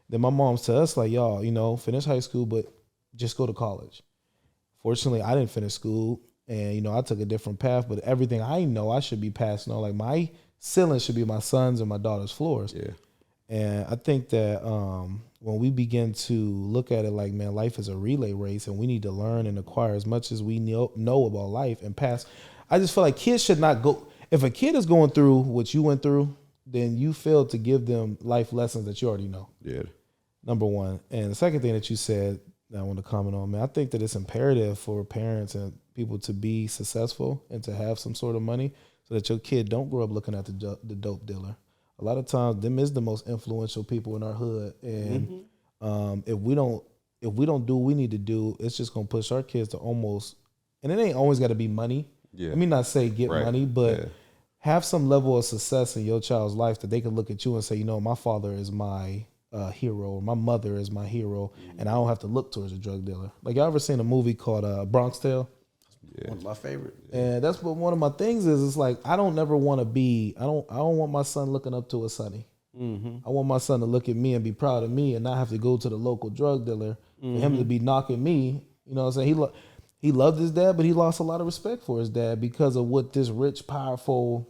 Then my mom's to us like, y'all, finish high school, but just go to college. Fortunately, I didn't finish school, and, I took a different path, but everything I know I should be passing on. Like my ceiling should be my son's and my daughter's floors. Yeah. And I think that when we begin to look at it like, man, life is a relay race, and we need to learn and acquire as much as we know about life and pass. I just feel like kids should not go. If a kid is going through what you went through, then you failed to give them life lessons that you already know. Yeah. Number one. And the second thing that you said that I want to comment on, man, I think that it's imperative for parents and people to be successful and to have some sort of money so that your kid don't grow up looking at the dope dealer. A lot of times, them is the most influential people in our hood, and if we don't do what we need to do, it's just gonna push our kids to almost and it ain't always got to be money.
Yeah.
Let me not say get
Right.
money, but
Yeah.
have some level of success in your child's life that they can look at you and say, you know, my father is my hero, or my mother is my hero, and I don't have to look towards a drug dealer. Like, y'all ever seen a movie called Bronx Tale?
One of my favorite.
And that's what one of my things is. It's like, I don't never want to be. I don't want my son looking up to a Sonny. I want my son to look at me and be proud of me, and not have to go to the local drug dealer for him to be knocking me. You know what I'm saying? He loved his dad, but he lost a lot of respect for his dad because of what this rich, powerful,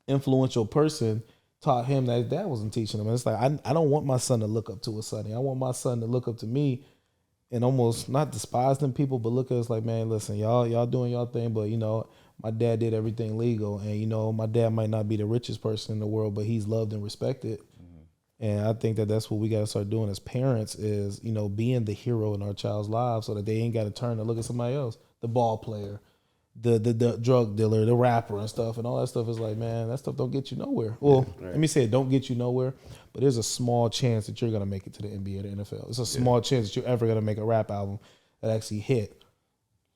influential person taught him that his dad wasn't teaching him. And it's like, I don't want my son to look up to a Sonny. I want my son to look up to me and almost not despise them people, but look at us like, man, listen, y'all doing y'all thing, but, you know, my dad did everything legal, and, you know, my dad might not be the richest person in the world, but he's loved and respected. And I think that that's what we got to start doing as parents is, you know, being the hero in our child's lives so that they ain't got to turn to look at somebody else, the ball player, the drug dealer, the rapper and stuff. And all that stuff is like, man, that stuff don't get you nowhere. Well, let me say it don't get you nowhere, but there's a small chance that you're going to make it to the NBA or the NFL. It's a small chance that you're ever going to make a rap album that actually hit.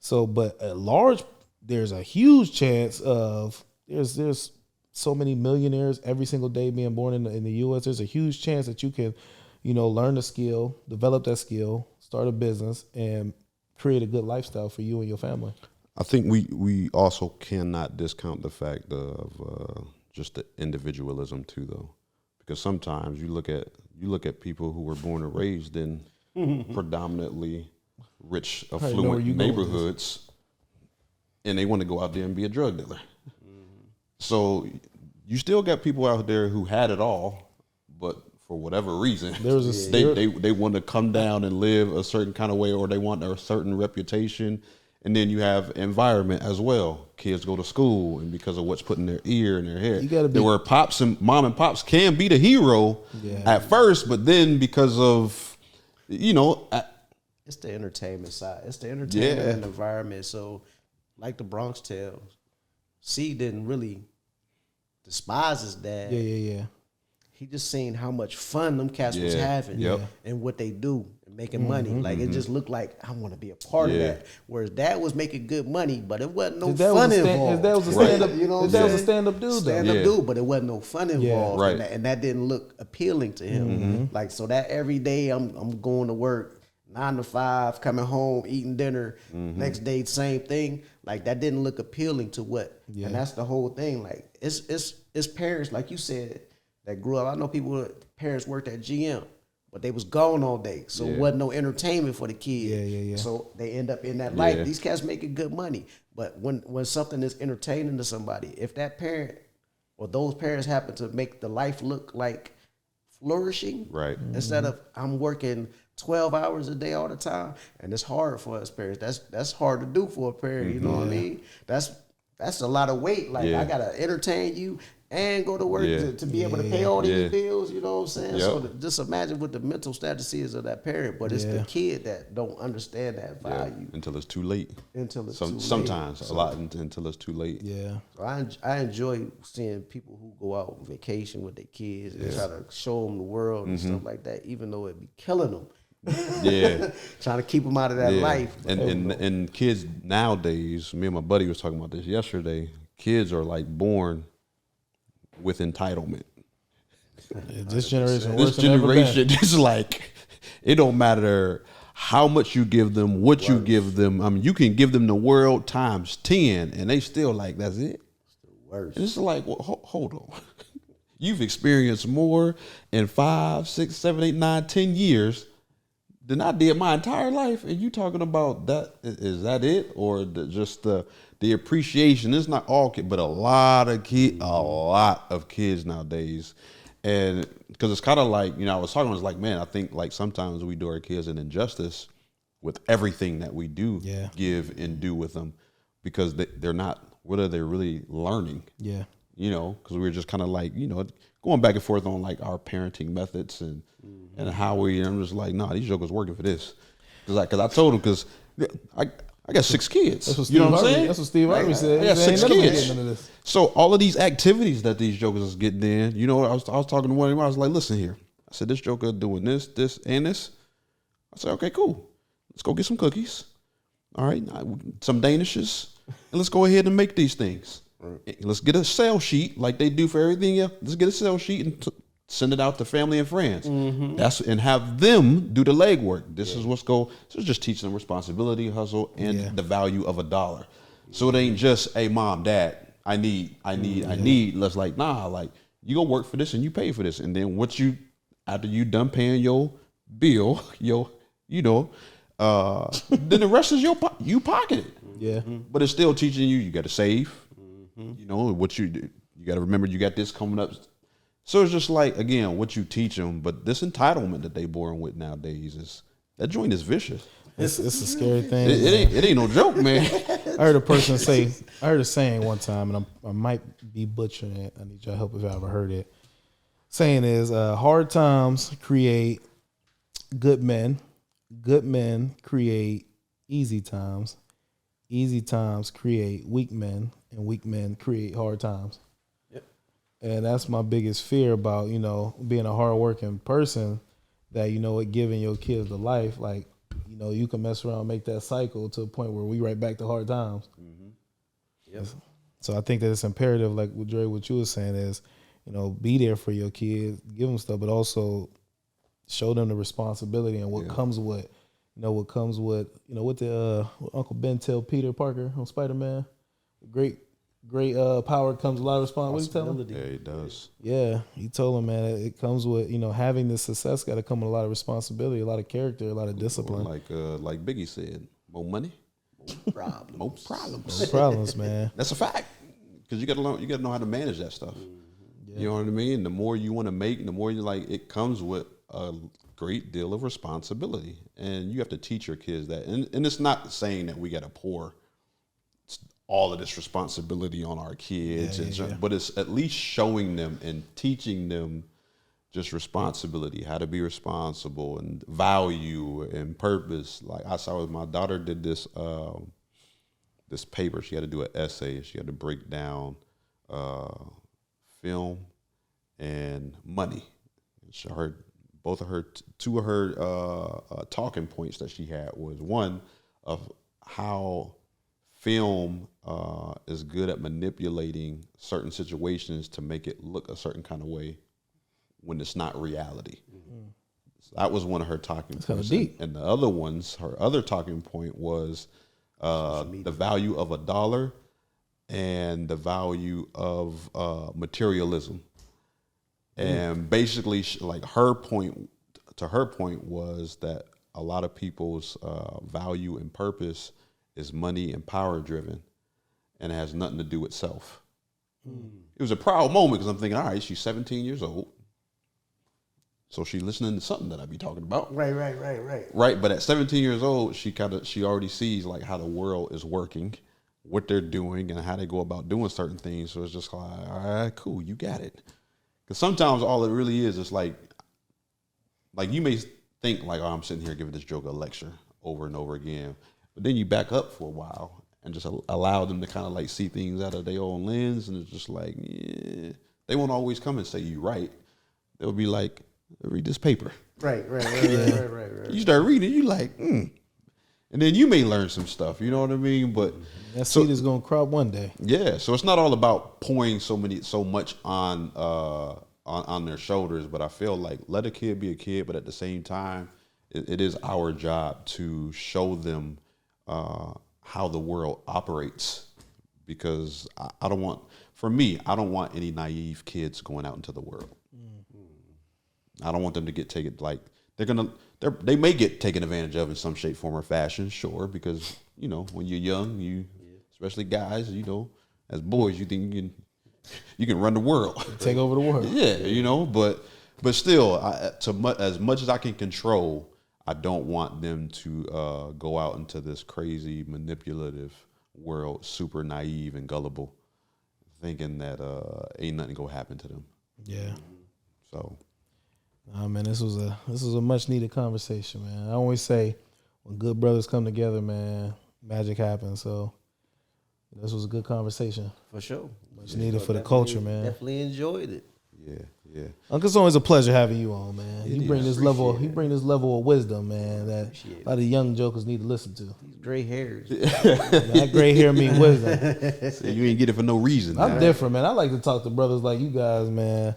So, but at large, there's a huge chance of there's so many millionaires every single day being born in the U.S. There's a huge chance that you can, you know, learn the skill, develop that skill, start a business, and create a good lifestyle for you and your family.
I think we also cannot discount the fact of just the individualism too, though, because sometimes you look at people who were born and raised in predominantly rich, affluent neighborhoods, and they want to go out there and be a drug dealer. So you still got people out there who had it all, but for whatever reason, they want to come down and live a certain kind of way, or they want a certain reputation. And then you have environment as well. Kids go to school, and because of what's put in their ear and their hair, there were pops and mom and pops can be the hero at first, but then because of, you know,
it's the entertainment side. It's the entertainment environment. So, like the Bronx Tale, C didn't really despise his dad.
Yeah.
He just seen how much fun them cats was having and what they do and making money. Like, it just looked like, I want to be a part of that. Whereas dad was making good money, but it wasn't no fun involved.
His dad was a stand-up, you know, his dad was a stand-up dude.
Stand-up dude, but it wasn't no fun involved.
Right.
And that didn't look appealing to him. Like, so that every day I'm going to work, 9 to 5, coming home, eating dinner, next day, same thing. Like, that didn't look appealing to what. And that's the whole thing. Like, it's parents, like you said, that grew up. I know people, parents worked at GM, but they was gone all day. So it wasn't no entertainment for the kids.
Yeah.
So they end up in that life. These cats making good money. But when something is entertaining to somebody, if that parent or those parents happen to make the life look like flourishing,
right,
instead of I'm working 12 hours a day all the time, and it's hard for us parents. That's hard to do for a parent. You know what I mean? That's a lot of weight. Like, I gotta entertain you and go to work to be able to pay all these bills, you know what I'm saying? So just imagine what the mental status is of that parent, but it's the kid that don't understand that value.
Until it's too late.
Until it's too late.
Sometimes, a lot until it's too late.
Yeah.
So I enjoy seeing people who go out on vacation with their kids and try to show them the world and stuff like that, even though it be killing them. Trying to keep them out of that life.
And kids nowadays, me and my buddy was talking about this yesterday, kids are like born with entitlement.
This generation,
just like, it don't matter how much you give them, what you give them. I mean, you can give them the world times 10, and they still like, that's it.
It's the worst.
And it's like, well, hold on. You've experienced more in 5, 6, 7, 8, 9, 10 years than I did my entire life, and you talking about that? Is that it, or just the appreciation? It's not all kids, but a lot of kids nowadays, and because it's kind of like, you know, I was like, man, I think like sometimes we do our kids an injustice with everything that we do give and do with them, because they're not. What are they really learning? Yeah, you know, because we were just kind of like, you know, going back and forth on like our parenting methods and how I'm just like, nah, these jokers working for this. Because I told them, because I got 6 kids.
That's what
you know what I'm saying?
That's what Steve Harvey said.
I got 6 kids. So all of these activities that these jokers is getting in, you know, I was talking to one of them. I was like, listen here. I said, this joker doing this, and this. I said, okay, cool. Let's go get some cookies. All right, some Danishes, and let's go ahead and make these things. Right. Let's get a sales sheet like they do for everything else. Let's get a sales sheet and send it out to family and friends. And have them do the legwork. This is what's go. So just teach them responsibility, hustle, and the value of $1. So it ain't just, hey, mom, dad, I need. Let's like, nah, like you go work for this and you pay for this, and then after you done paying your bill, then the rest is you pocket it.
Yeah.
But it's still teaching you got to save. You know what you got to remember. You got this coming up. So it's just like, again, what you teach them. But this entitlement that they born with nowadays that joint is vicious.
It's a scary thing.
It ain't no joke, man.
I heard a saying one time, and I might be butchering it. I need your help if I ever heard it. Saying is, hard times create good men. Good men create easy times. Easy times create weak men, and weak men create hard times. Yep. And that's my biggest fear about, being a hardworking person, that, it giving your kids the life, like, you can mess around and make that cycle to a point where we right back to hard times. Yep. So I think that it's imperative, like what Dre, what you were saying is, be there for your kids, give them stuff, but also show them the responsibility and what comes with, what Uncle Ben tell Peter Parker on Spider-Man. Great power comes a lot of responsibility. What did he tell him?
Yeah, he does.
Yeah, he told him, man, it comes with, having this success got to come with a lot of responsibility, a lot of character, a lot of discipline.
Like Biggie said, more money, more problems,
man.
That's a fact. Because you got to know how to manage that stuff. Yeah. You know what I mean? The more you want to make, the more you like, it comes with a great deal of responsibility, and you have to teach your kids that. And it's not saying that we got to pour all of this responsibility on our kids, but it's at least showing them and teaching them just responsibility, how to be responsible, and value and purpose. Like I saw, my daughter did this this paper. She had to do an essay. She had to break down film and money. Two of her talking points that she had was one of how film is good at manipulating certain situations to make it look a certain kind of way when it's not reality. So that was one of her talking points. Kind of deep. And the other ones, her other talking point was the value of $1 and the value of materialism. And basically, like her point was that a lot of people's value and purpose is money and power driven, and it has nothing to do with self. It was a proud moment because I'm thinking, all right, she's 17 years old, so she's listening to something that I be talking about. Right. But at 17 years old, she already sees like how the world is working, what they're doing, and how they go about doing certain things. So it's just like, all right, cool, you got it. Because sometimes all it really is like you may think like, oh, I'm sitting here giving this joke a lecture over and over again. But then you back up for a while and just allow them to kind of like see things out of their own lens. And it's just like, yeah, they won't always come and say you right. They'll be like, read this paper. Right. You start reading, you like, And then you may learn some stuff, you know what I mean? But
that seed is gonna crop one day.
Yeah. So it's not all about pouring so much on their shoulders, but I feel like let a kid be a kid, but at the same time, it is our job to show them how the world operates, because I don't want any naive kids going out into the world. I don't want them to get taken, like they may get taken advantage of in some shape, form, or fashion, sure, because when you're young, especially guys, as boys, you think you can run the world,
take over the world.
Yeah, but still, as much as I can control, I don't want them to go out into this crazy manipulative world, super naive and gullible, thinking that ain't nothing gonna happen to them.
Yeah.
So,
man, this was a much needed conversation, man. I always say, when good brothers come together, man, magic happens. So, this was a good conversation
for sure.
Much needed for the culture, man.
Definitely enjoyed it.
Yeah. Yeah.
Uncle, it's always a pleasure having you on, man. You bring this level.
Appreciate
You bring this level of wisdom, man, that a lot of young jokers need to listen to.
These gray hairs.
That gray hair mean wisdom.
So you ain't get it for no reason.
I'm different, man. I like to talk to brothers like you guys, man.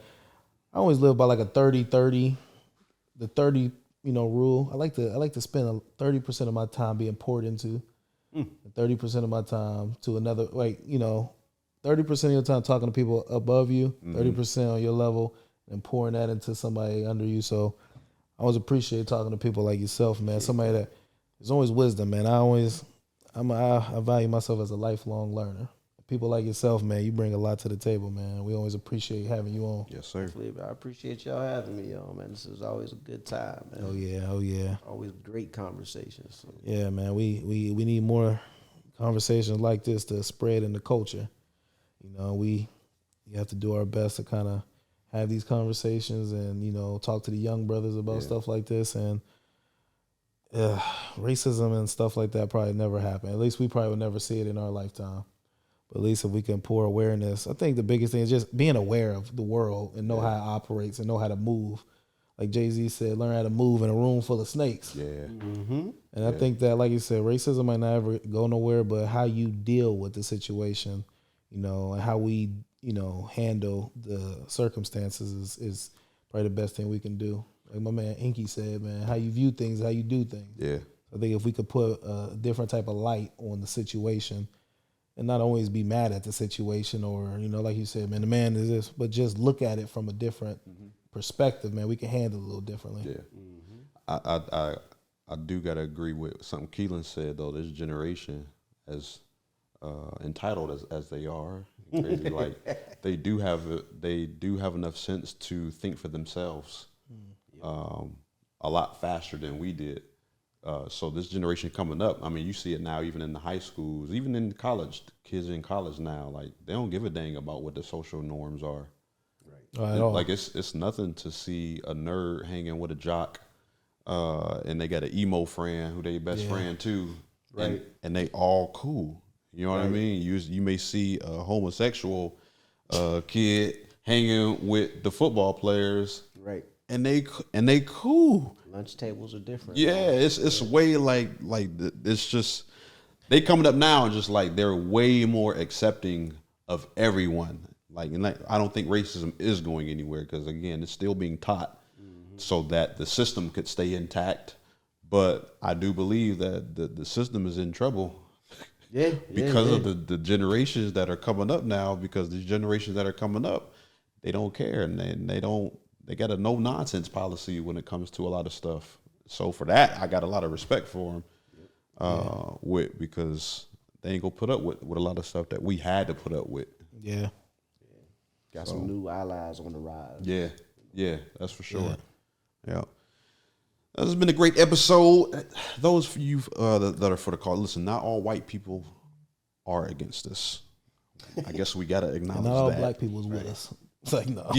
I always live by like a 30-30, the 30, rule. I like to spend 30% of my time being poured into, 30% of my time to another, 30% of your time talking to people above you, 30% on your level, and pouring that into somebody under you. So I always appreciate talking to people like yourself, man. Somebody that there's always wisdom, man. I value myself as a lifelong learner. People like yourself, man, you bring a lot to the table, man. We always appreciate having you on.
Yes, sir.
I appreciate y'all having me on, man. This is always a good time, man.
Oh yeah.
Always great conversations. So.
Yeah, man. We need more conversations like this to spread in the culture. We have to do our best to kind of have these conversations and talk to the young brothers about stuff like this. And racism and stuff like that probably never happen. At least we probably would never see it in our lifetime. But at least if we can pour awareness, I think the biggest thing is just being aware of the world and know how it operates and know how to move. Like Jay-Z said, learn how to move in a room full of snakes. Yeah.
Mm-hmm.
And I think that, like you said, racism might not ever go nowhere, but how you deal with the situation, and how we, handle the circumstances is probably the best thing we can do. Like my man Inky said, man, how you view things, how you do things.
Yeah.
I think if we could put a different type of light on the situation and not always be mad at the situation or, like you said, man, the man is this, but just look at it from a different perspective, man, we can handle it a little differently.
Yeah. I do got to agree with something Keelan said, though. This generation, as entitled as they are, crazy, like they do have enough sense to think for themselves a lot faster than we did. So this generation coming up, I mean, you see it now even in the high schools, even in college, kids in college now, like they don't give a dang about what the social norms are. Right. Like it's nothing to see a nerd hanging with a jock and they got an emo friend who they best friend too. Right. And they all cool. You know what I mean? You may see a homosexual kid hanging with the football players. Right. And they cool.
Lunch tables are different.
Yeah, it's way like it's just they coming up now and just like they're way more accepting of everyone. Like I don't think racism is going anywhere because again it's still being taught so that the system could stay intact. But I do believe that the system is in trouble. Because of the generations that are coming up now. Because these generations that are coming up, they don't care and they got a no nonsense policy when it comes to a lot of stuff. So for that, I got a lot of respect for them, because they ain't gonna put up with a lot of stuff that we had to put up with.
Yeah.
Got some new allies on the rise.
Yeah, that's for sure. Yeah. This has been a great episode. Those of you that are for the call, listen, not all white people are against this. I guess we gotta acknowledge that.
Not all black people is with us. It's like, no.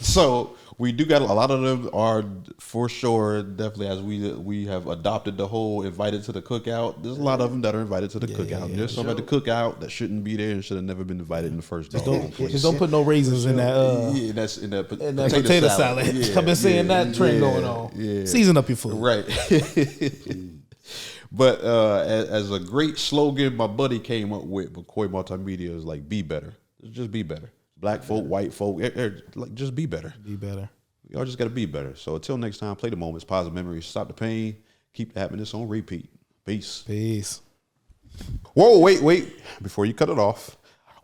So we do got a lot of them are for sure, definitely, as we have adopted the whole invited to the cookout. There's a lot of them that are invited to the cookout. Yeah, there's some at the cookout that shouldn't be there and should have never been invited in the first place.
Just don't put no raisins in that.
That's in that
potato salad. Yeah, I've been seeing that trend going on. Yeah. Season up your food.
Right. But as a great slogan my buddy came up with, McCoy Multimedia, is like, be better. Just be better. Black folk, white folk, like just be better.
Be better.
Y'all just got to be better. So until next time, play the moments, positive memories, stop the pain, keep the happiness on repeat. Peace.
Peace.
Whoa, wait. Before you cut it off,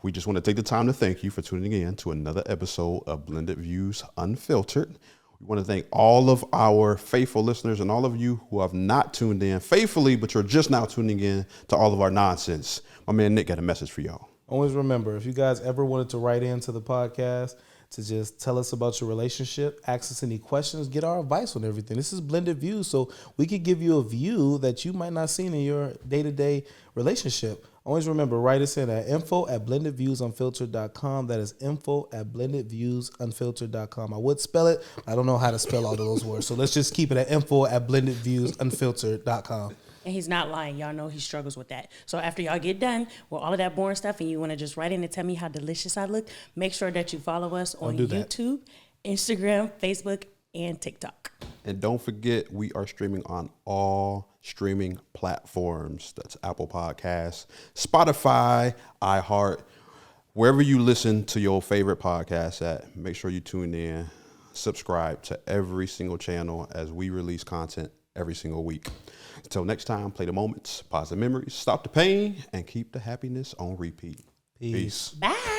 we just want to take the time to thank you for tuning in to another episode of Blended Views Unfiltered. We want to thank all of our faithful listeners and all of you who have not tuned in faithfully, but you're just now tuning in to all of our nonsense. My man Nick got a message for y'all.
Always remember, if you guys ever wanted to write into the podcast to just tell us about your relationship, ask us any questions, get our advice on everything. This is Blended Views, so we could give you a view that you might not see in your day-to-day relationship. Always remember, write us in at info@blendedviewsunfiltered.com. That is info@blendedviewsunfiltered.com. I would spell it. I don't know how to spell all of those words, so let's just keep it at info@blendedviewsunfiltered.com.
And he's not lying. Y'all know he struggles with that. So after y'all get done with all of that boring stuff and you want to just write in and tell me how delicious I look, make sure that you follow us on YouTube, Instagram, Facebook, and TikTok.
And don't forget, we are streaming on all streaming platforms. That's Apple Podcasts, Spotify, iHeart, wherever you listen to your favorite podcast at. Make sure you tune in. Subscribe to every single channel as we release content every single week. Until next time, play the moments, positive memories, stop the pain, and keep the happiness on repeat. Peace.
Bye.